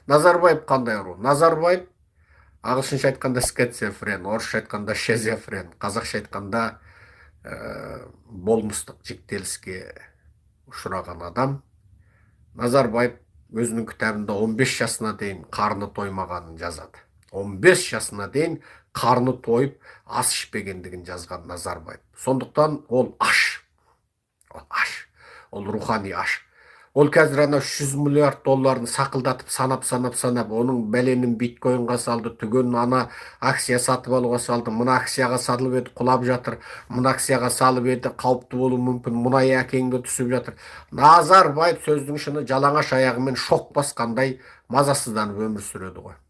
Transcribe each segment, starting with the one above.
Назарбаев қандай ауру? Назарбаев ағылшынша айтқанда скизофрен, орысша айтқанда шизофрен, қазақша айтқанда болмыстық жіктеліске ұшыраған адам. Назарбаев өзінің кітабында 15 жасына дейін қарны тоймағанын жазады. 15 жасына дейін қарны тойып ас ішпегендігін жазған Назарбаев. Сондықтан ол аш. Ол аш. Ол рухани аш. Ол қазір ана 100 миллиард долларын сақылдатып санап, оның бәленің биткоинға салды, түгенін ана акция сатып алуға салды, мына акцияға салып еді, құлап жатыр, мына акцияға салып еді, қауіпті болуы мүмкін, мұнай әкеңге түсіп жатыр. Назарбаев сөздің шыны жалаңаш аяғымен шоқ басқандай мазасызданып өмір сүреді ғой.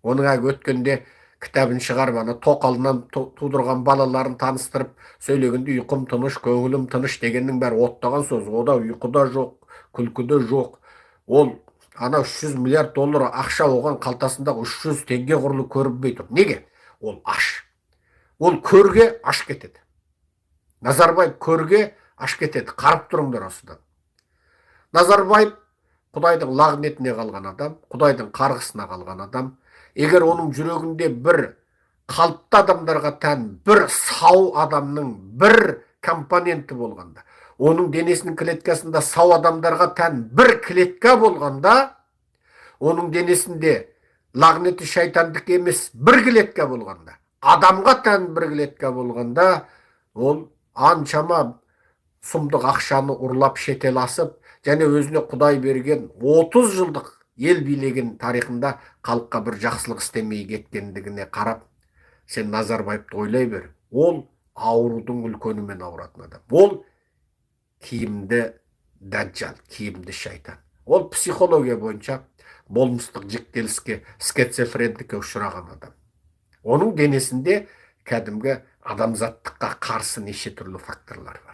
Оның өткенде кітабын шығарып, ана тоқалынан тудырған балаларын таныстырып, сөйлегенде ұйқым тыныш, көңілім тыныш дегеннің бәрі оттаған сөз. Ода ұйқыда жоқ, күлкіде жоқ. Ол ана 300 миллиард доллар ақша оған қалтасындағы 300 теңге құрлы көрінбей тұр. Неге? Ол аш. Ол көрге аш кетеді. Назарбаев көрге аш кетеді. Қарып тұрыңдар осыдан. Назарбаев Құдайдың лағнетіне қалған адам, Құдайдың қарғысына қалған адам. Егер оның жүрегінде бір қалыпты адамдарға тән бір сау адамның бір компоненті болғанда, оның денесінің клеткасында сау адамдарға тән бір клетка болғанда, оның денесінде лағнеті шайтандық емес бір клетка болғанда, адамға тән бір клетка болғанда, ол аншама сұмдық ақшаны ұрлап шетел асып, және өзіне Құдай берген 30 жылдық ел билеген тарихында халыққа бір жақсылық істемей кеткендігіне қарап, сен Назарбаевты ойлай бер. Ол аурудың үлкенімен ауыратын адам. Ол киімді дәджал, киімді шайтан. Ол психология бойынша болмыстық жіктеліске, скизофрендікке ұшыраған адам. Оның денесінде кәдімгі адамзаттыққа қарсы неше түрлі факторлар бар.